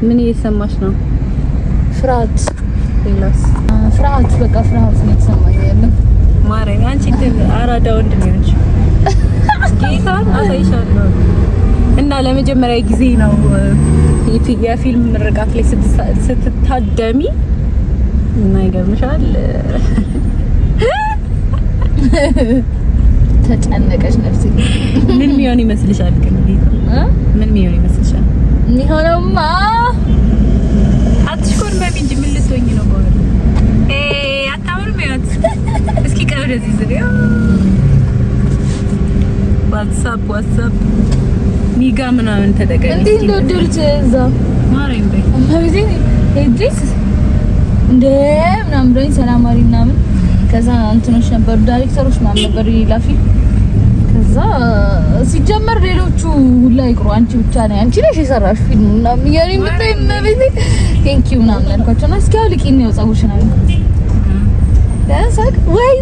ምን እየሰማሽ ነው? ፍርሃት። ሌላስ? ፍርሃት በቃ ፍርሃት ነው የተሰማኝ ያለው። ማርያም አንቺ አራዳ ወንድ ነው እንጂ ጌታን አሳይሻለሁ። እና ለመጀመሪያ ጊዜ ነው የፊልም ምርቃት ላይ ስትታደሚ እና ይገርምሻል ተጨነቀሽ ነፍሴ። ምን ሚሆን ይመስልሻል ግን? ምን ሚሆን ይመስልሻል? የሚሆነውማ አትሽኮርመሚ እንጂ ምን ልትሆኚ ነው? በኋላ አታምርም። ያት እስኪ ቀብረ እዚህ ዝሪያ ዋትስአፕ ሚጋ ምናምን ተጠቀሚ። እንዴ እንደወደሉት እዛ ማርያም በይ አማብዜ ሄድስ እንደ ምናምን ብሎኝ ሰላም አለኝ ምናምን። ከዛ እንትኖች ነበሩ ዳይሬክተሮች ምናምን ነበሩ ይላፊ። ከዛ ሲጀመር ሌሎቹ ሁላ ይቅሩ አንቺ ብቻ ነሽ አንቺ ነሽ የሰራሽ ፊልም ምናምን እያለኝ መጣይ መቤቴ ቴንክ ዩ ምናምን አልኳቸው። እና እስኪ አውልቂኝ ነው ፀጉርሽን አለ ያሳቅ ወይ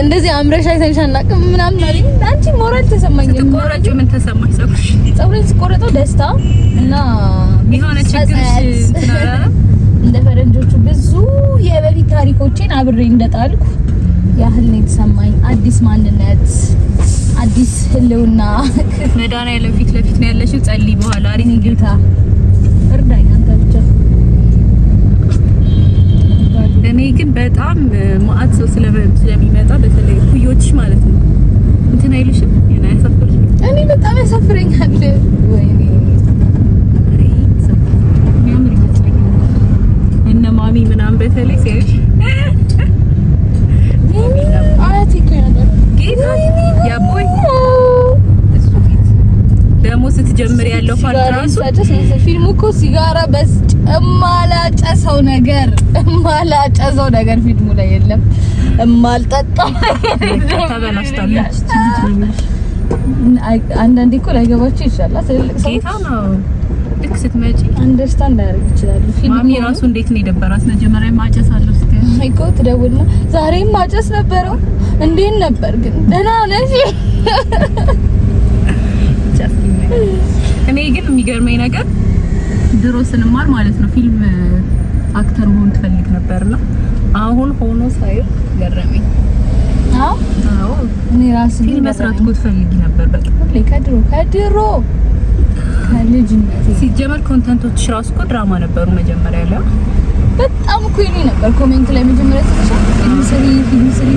እንደዚህ አምረሽ አይተንሽ አናውቅም ምናምን አለኝ። አንቺ ሞራል ተሰማኝ። ስትቆረጪ ምን ተሰማሽ? ፀጉሬን ስቆረጠው ደስታ እና የሆነ ችግርሽ ትናራ እንደ ፈረንጆቹ ብዙ የበፊት ታሪኮቼን አብሬ እንደጣልኩ ያህል ነው የተሰማኝ። አዲስ ማንነት፣ አዲስ ህልውና። መድኃኒዓለም ፊት ለፊት ነው ያለሽው። ጸልይ በኋላ አሪፍ ጌታ እርዳኝ አንተ ብቻ። እኔ ግን በጣም ማአት ሰው ስለሚመጣ በተለይ ኩዮችሽ ማለት ነው እንትን አይልሽም? የና ያሳፍርሽ? እኔ በጣም ያሳፍረኛል። ወይኔ እነ ማሚ ምናምን በተለይ ሲያዩሽ አያቴ እኮ ነበር ጌታ ያቦይ እሱ ፊት ደግሞ ስትጀምር ያለው ፋልራሱ ፊልሙ እኮ ሲጋራ በስ እማላጨሰው ነገር ፊልሙ ላይ የለም። እማልጠጣው ተበላሽታለች። አንዳንዴ እኮ ላይገባቸው ይችላል። ትልልቅ ሰው ጌታ ነው። ልክ ስትመጪ አንደርስታንድ ያደርግ ይችላል። ማሚ ራሱ እንዴት ነው የደበራት መጀመሪያ ማጨስ አለው ስትይ እኮ ትደውልና ዛሬም ማጨስ ነበረው እንዴት ነበር ግን ደህና ነሽ? እኔ ግን የሚገርመኝ ነገር ድሮ ስንማር ማለት ነው ፊልም አክተር መሆን ትፈልግ ነበርና አሁን ሆኖ ሳይው ገረመኝ። አዎ እኔ ራሴ ፊልም መስራት እኮ ትፈልጊ ነበር በቃ ከድሮ ከልጅነቴ። ሲጀመር ኮንተንቶች ራሱ እኮ ድራማ ነበሩ መጀመሪያ ላይ በጣም እኮ ይሉኝ ነበር ኮሜንት ላይ መጀመሪያ ፊልም ስሪ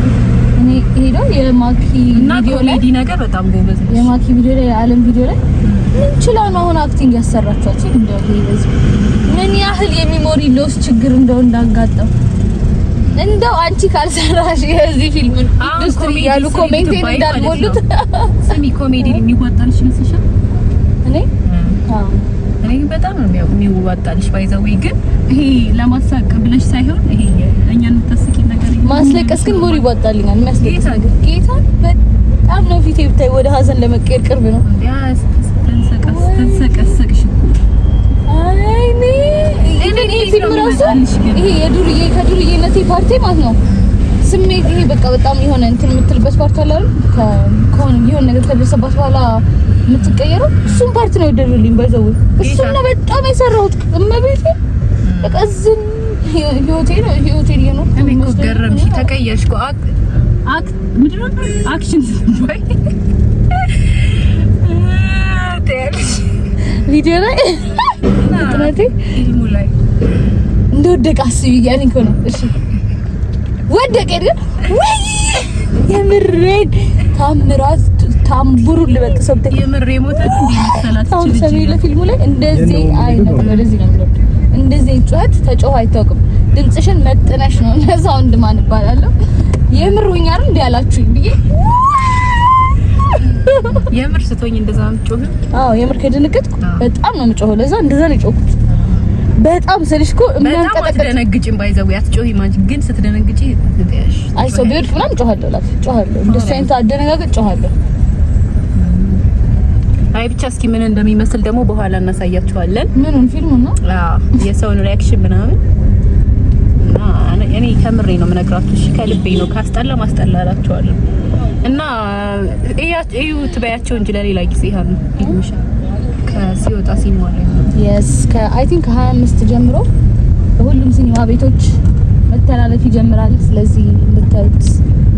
እኔ ሄዶ የማኪ ቪዲዮ ላይ ኮሜዲ ነገር በጣም ጎበዝ ነሽ። የማኪ ቪዲዮ ላይ የዓለም ቪዲዮ ላይ ምን ይችላል አሁን አክቲንግ ያሰራቻችሁ ምን ያህል የሚሞሪ ሎስ ችግር እንዳጋጠም እንደው አንቺ ካልሰራሽ የዚህ ፊልም ኢንዱስትሪ ያሉ ኮሜንቴን እንዳልሞሉት ስሚ ኮሜዲ የሚዋጣልሽ ይመስልሻል? እኔ በጣም ነው የሚዋጣልሽ ባይዘው ግን ይሄ ለማሳቅ ብለሽ ሳይሆን ይሄ እኛን ተስቂ ነገር ማስለቀስ ግን ሞሪ ይዋጣልኛል። የሚያስለቅስ ነገር ጌታ በጣም ነው ፊቴ ብታይ ወደ ሀዘን ለመቀየር ቅርብ ነው። ያስ ተንሰቀሰቅሽ አይኔ እኔ ፊልም ራሱ ይሄ የዱርዬ ከዱርዬነቴ ፓርቲ ማለት ነው ስሜት ይሄ በቃ በጣም የሆነ እንትን የምትልበት ፓርት አለ አይደል? ከሆነ የሆነ ነገር ከደረሰባት በኋላ የምትቀየረው እሱን ፓርት ነው የወደዱልኝ። ባይዘው እሱን ነው በጣም የሰራሁት። እመቤቴ በቃ ዝም ህይወቴ ነው። እኔ እኮ ገረምሽ ተቀየርሽ እኮ ምንድን ነው አክሽን ወይ ቪዲዮ ላይ እንትናቴ ፊልሙ ላይ እንደወደቀ አስቢ ያለኝ እኮ ነው። እሺ ወደቀ ግን ወይ የምሬን ታምራት ታምቡሩ ልበጥሰው የምሬ ሞተ እንዴ ሰላት አሁን ሰሜን ለፊልሙ ላይ እንደዚህ አይነት ወደዚህ ነው የሚለው እንደዚህ ጩኸት ተጮህ አይታወቅም። ድምጽሽን መጥነሽ ነው ሳውንድ ማን ይባላል የምሩኛ አይደል እንዴ ያላችሁኝ ብዬ የምር ስትሆኝ እንደዛ ምጮህ የምር ከደነገጥኩ በጣም ነው የምጮኸው። ለዛ እንደዛ ነው የጮህኩት። በጣም ስልሽኮ በጣም አትደነግጪም ባይዘው ያትጮህ ማንጂ ግን ስትደነግጪ ትያሽ አይሶ ቢወድቅ ምናምን ጮሃለሁ እንደሱ አይነት አደነጋገጥ ጮሃለሁ። አይ ብቻ እስኪ ምን እንደሚመስል ደግሞ በኋላ እናሳያችኋለን። ምኑን ፊልሙ ነው? የሰውን ሪአክሽን ምናምን እና እኔ ከምሬ ነው የምነግራችሁ። እሺ ከልቤ ነው። ካስጠላ ማስጠላላችኋለሁ እና እዩ ትበያቸው እንጂ ለሌላ ጊዜ ይሄን ፊልምሽ ከሲወጣ ሲሟላ አይ ቲንክ 25 ጀምሮ በሁሉም ሲኒማ ቤቶች መተላለፍ ይጀምራል። ስለዚህ እንድታዩት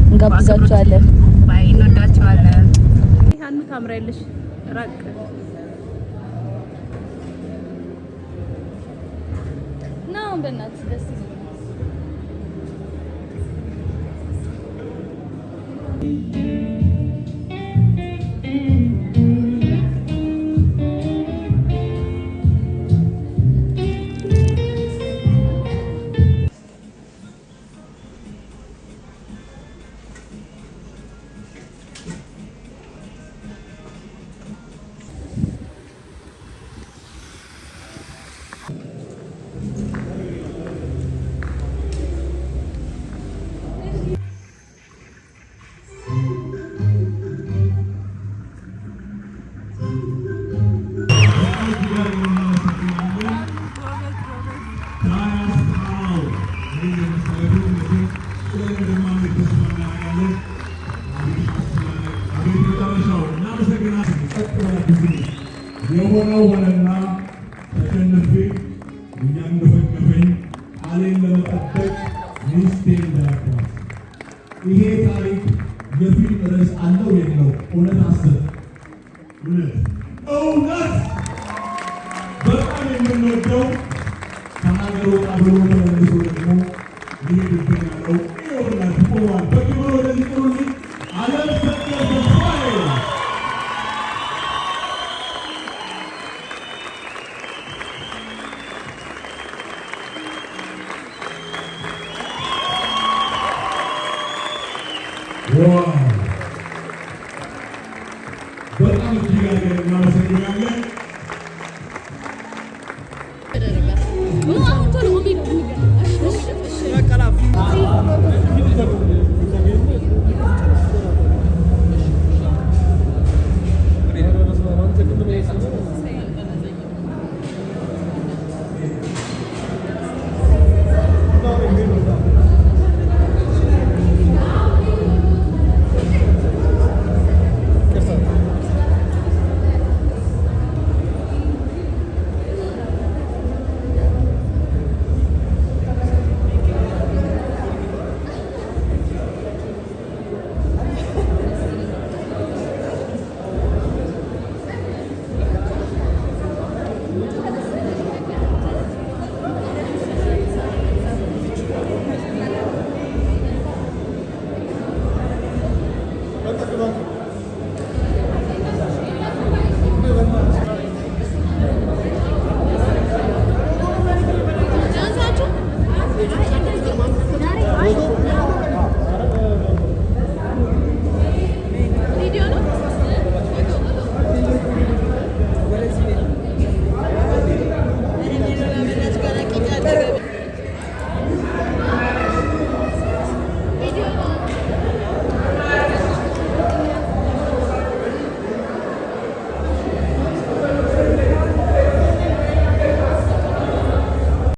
እንጋብዛችኋለን። ባይ እንወዳችኋለን። ይሄን ታምራለሽ ራቅ ነው በእናትህ ደስ ይላል። የሆነው ሆነና ተሸንፌ እያንገፈገፈኝ ቃሌን ለመጠበቅ ሚስቴን ዳርኳት። ይሄ ታሪክ የፊልም ርዕስ አለው የለው? እውነት አስብ። እውነት በጣም የምንወደው ከሀገር ወጣ ብሎ ተመልሶ ደግሞ ይሄድብን ያለው ይሆናል ቆሟል። በግብር ወደዚህ ጥሩልኝ አለም ሰገድ ተስፋዬ በጣም እጅግ አድርገን እናመሰግናለን።